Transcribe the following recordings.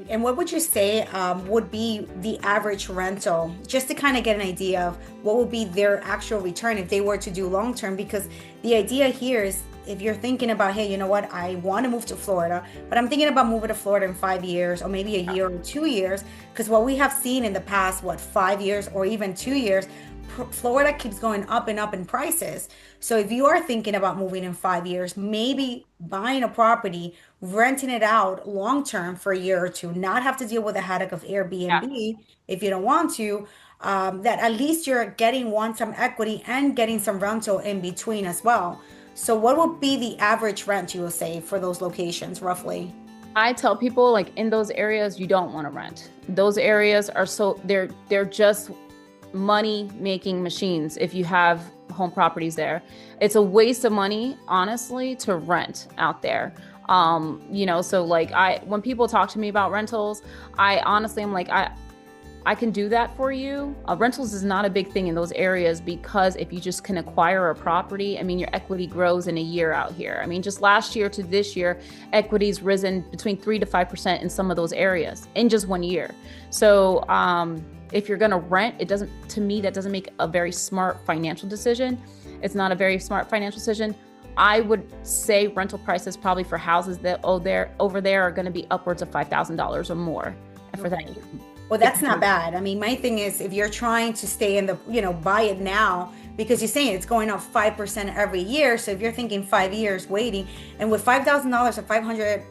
And what would you say would be the average rental, just to kind of get an idea of what would be their actual return if they were to do long term? Because the idea here is if you're thinking about, hey, you know what, I want to move to Florida, but I'm thinking about moving to Florida in 5 years or maybe a year or 2 years, because what we have seen in the past, what, 5 years or even 2 years, Florida keeps going up and up in prices. So if you are thinking about moving in 5 years, maybe buying a property, renting it out long term for a year or two, not have to deal with the headache of Yeah. Airbnb if you don't want to, that at least you're getting some equity and getting some rental in between as well. So what would be the average rent you will say for those locations roughly? I tell people like in those areas you don't want to rent. Those areas are so they're just money making machines if you have home properties there. It's a waste of money, honestly, to rent out there. So like when people talk to me about rentals, I honestly am like I can do that for you. Rentals is not a big thing in those areas because if you just can acquire a property, I mean, your equity grows in a year out here. I mean, just last year to this year, equity's risen between 3 to 5% in some of those areas in just 1 year. So, if you're going to rent, to me, that doesn't make a very smart financial decision. It's not a very smart financial decision. I would say rental prices probably for houses that over there are going to be upwards of $5,000 or more. And for that, Okay. Well, that's not bad. I mean, my thing is if you're trying to stay in the, buy it now because you're saying it's going up 5% every year. So if you're thinking 5 years waiting, and with $5,000 or 500,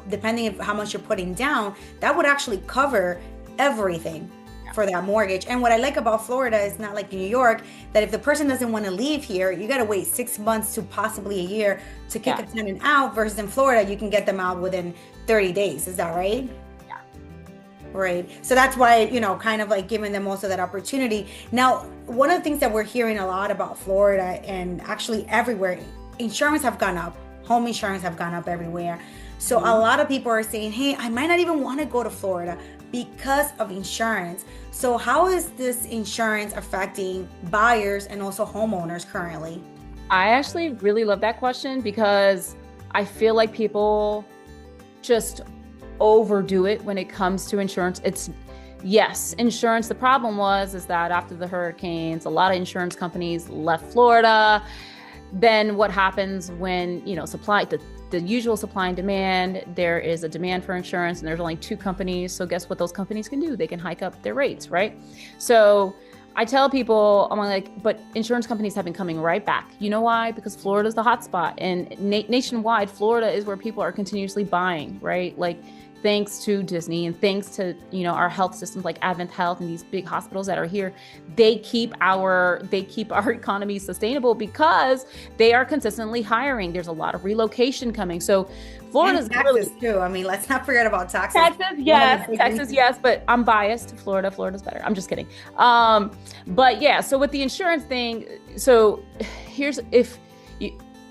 depending on how much you're putting down, that would actually cover everything for that mortgage. And what I like about Florida is not like New York, that if the person doesn't want to leave here, you got to wait 6 months to possibly a year to kick yeah. a tenant out, versus in Florida, you can get them out within 30 days. Is that right? Yeah. Right. So that's why, kind of like giving them also that opportunity. Now, one of the things that we're hearing a lot about Florida and actually everywhere, insurance have gone up. Home insurance have gone up everywhere. So a Mhm. lot of people are saying, hey, I might not even want to go to Florida because of insurance. So how is this insurance affecting buyers and also homeowners currently? I actually really love that question because I feel like people just overdo it when it comes to insurance. It's yes, insurance. The problem is that after the hurricanes, a lot of insurance companies left Florida. Then what happens when, the usual supply and demand, there is a demand for insurance and there's only two companies. So guess what those companies can do? They can hike up their rates, right? So I tell people, I'm like, but insurance companies have been coming right back. You know why? Because Florida's the hot spot, and nationwide, Florida is where people are continuously buying, right? Like thanks to Disney and thanks to, our health systems like Advent Health and these big hospitals that are here, they keep our economy sustainable because they are consistently hiring. There's a lot of relocation coming. So And Florida's taxes really too. I mean, let's not forget about taxes. One of the big Texas, reasons. yes, but I'm biased to Florida. Florida's better. I'm just kidding. But yeah, so with the insurance thing, so here's if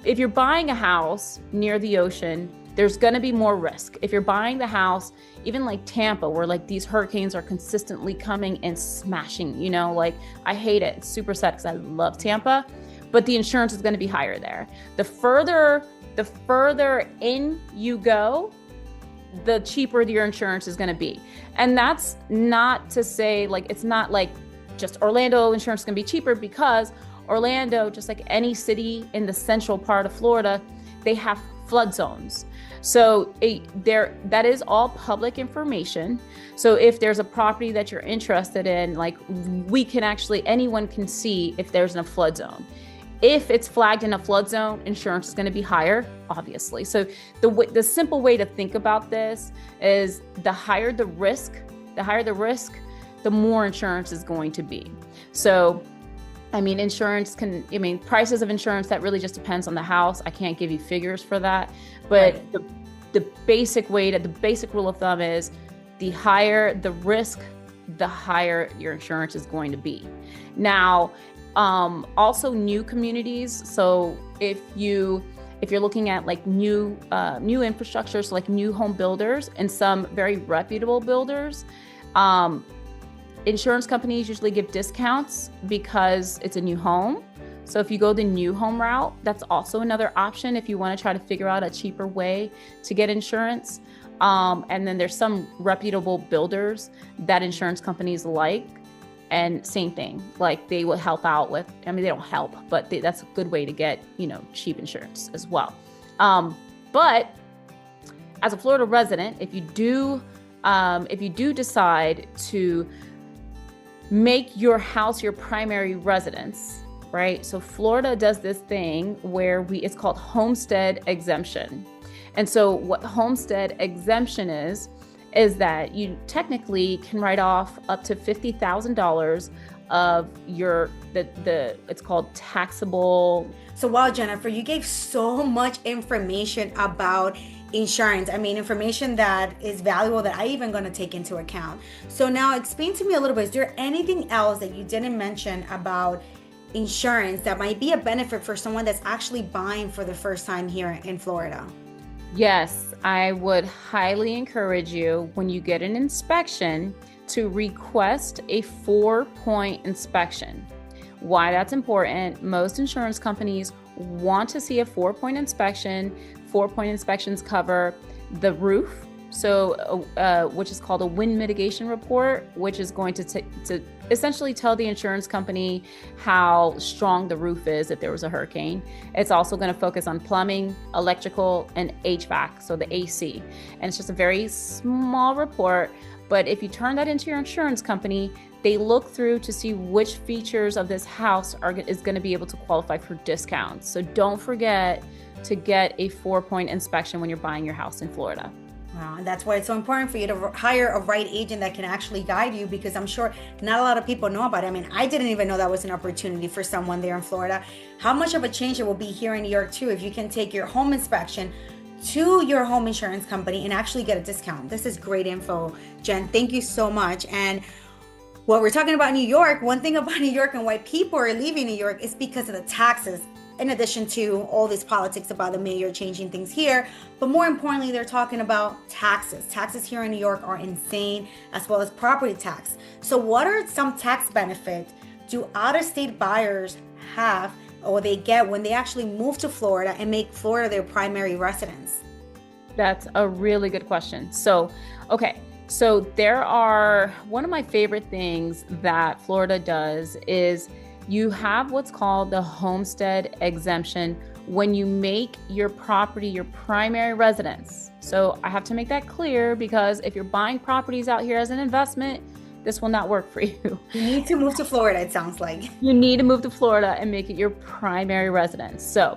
you're buying a house near the ocean, there's going to be more risk. If you're buying the house, even like Tampa, where like these hurricanes are consistently coming and smashing, like I hate it. It's super sad because I love Tampa, but the insurance is going to be higher there. The further in you go, the cheaper your insurance is going to be. And that's not to say like it's not like just Orlando insurance is going to be cheaper, because Orlando, just like any city in the central part of Florida, they have flood zones. So that is all public information. So if there's a property that you're interested in, like anyone can see if there's a flood zone. If it's flagged in a flood zone, insurance is going to be higher, obviously. So the simple way to think about this is the higher the risk, the more insurance is going to be. So I mean, prices of insurance, that really just depends on the house. I can't give you figures for that. But Right. the basic rule of thumb is the higher the risk, the higher your insurance is going to be. Now, also new communities. So if you're looking at like new infrastructure, so like new home builders and some very reputable builders, insurance companies usually give discounts because it's a new home. So if you go the new home route, that's also another option if you want to try to figure out a cheaper way to get insurance. And then there's some reputable builders that insurance companies like. And same thing, like they will help out with, I mean, they don't help, but that's a good way to get, cheap insurance as well. But as a Florida resident, if you do decide to make your house your primary residence, right? So Florida does this thing where it's called homestead exemption. And so what homestead exemption is that you technically can write off up to $50,000 of it's called taxable. So wow, Jennifer, you gave so much information about insurance. I mean, information that is valuable that I even going to take into account. So now explain to me a little bit, is there anything else that you didn't mention about insurance that might be a benefit for someone that's actually buying for the first time here in Florida? Yes, I would highly encourage you when you get an inspection to request a 4-point inspection. Why that's important, most insurance companies want to see a 4-point inspection. 4-point inspections cover the roof, which is called a wind mitigation report, which is going to essentially tell the insurance company how strong the roof is if there was a hurricane. It's also going to focus on plumbing, electrical, and HVAC, so the AC. And it's just a very small report, but if you turn that into your insurance company, they look through to see which features of this house is going to be able to qualify for discounts. So don't forget to get a 4-point inspection when you're buying your house in Florida. Wow, and that's why it's so important for you to hire a right agent that can actually guide you, because I'm sure not a lot of people know about it. I mean, I didn't even know that was an opportunity for someone there in Florida. How much of a change it will be here in New York too if you can take your home inspection to your home insurance company and actually get a discount. This is great info, Jen. Thank you so much. And what we're talking about New York, one thing about New York and why people are leaving New York is because of the taxes. In addition to all this politics about the mayor changing things here, but more importantly, they're talking about taxes. Taxes here in New York are insane, as well as property tax. So what are some tax benefits do out-of-state buyers have or they get when they actually move to Florida and make Florida their primary residence? That's a really good question. So there are, one of my favorite things that Florida does is you have what's called the homestead exemption when you make your property your primary residence. So I have to make that clear, because if you're buying properties out here as an investment, this will not work for you. You need to move to Florida, it sounds like. You need to move to Florida and make it your primary residence. So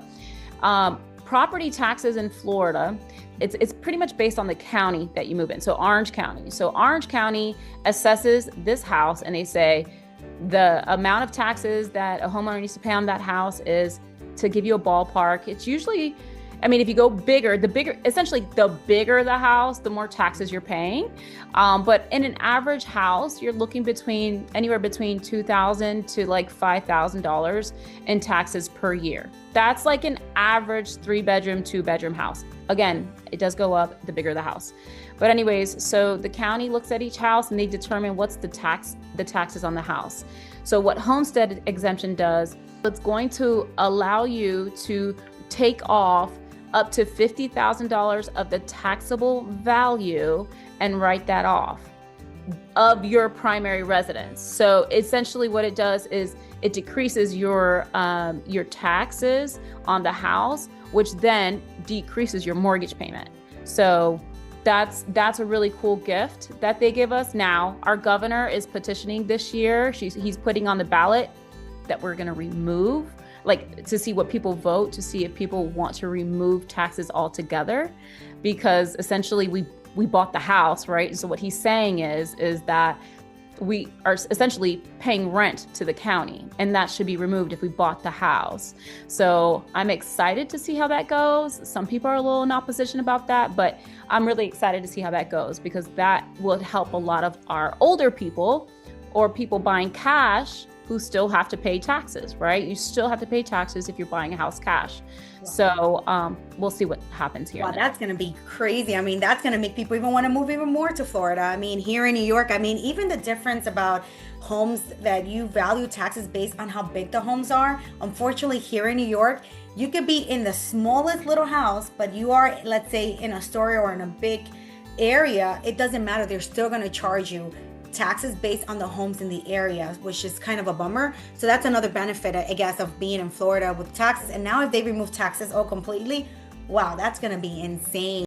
property taxes in Florida, it's pretty much based on the county that you move in. So Orange County. So Orange County assesses this house and they say, the amount of taxes that a homeowner needs to pay on that house is, to give you a ballpark, it's usually, I mean, if you go bigger, essentially the bigger the house, the more taxes you're paying. But in an average house, you're looking anywhere between $2,000 to like $5,000 in taxes per year. That's like an average 3-bedroom, 2-bedroom house. Again, it does go up the bigger the house. But anyways, so the county looks at each house and they determine what's the taxes on the house. So what homestead exemption does, it's going to allow you to take off up to $50,000 of the taxable value and write that off of your primary residence. So essentially what it does is it decreases your taxes on the house, which then decreases your mortgage payment. So that's a really cool gift that they give us. Now, our governor is petitioning this year. He's putting on the ballot that we're going to remove, like to see what people vote, to see if people want to remove taxes altogether, because essentially we bought the house, right? So what he's saying is that we are essentially paying rent to the county, and that should be removed if we bought the house. So I'm excited to see how that goes. Some people are a little in opposition about that, but I'm really excited to see how that goes, because that will help a lot of our older people or people buying cash who still have to pay taxes, right? You still have to pay taxes if you're buying a house cash. Wow. So we'll see what happens here. Wow, that's going to be crazy. I mean, that's going to make people even want to move even more to Florida. I mean, here in New York, I mean, even the difference about homes that you value taxes based on how big the homes are. Unfortunately, here in New York, you could be in the smallest little house, but you are, let's say, in a story or in a big area, it doesn't matter. They're still going to charge you taxes based on the homes in the area, which is kind of a bummer. So that's another benefit, I guess, of being in Florida with taxes. And now if they remove taxes all completely, wow, that's going to be insane.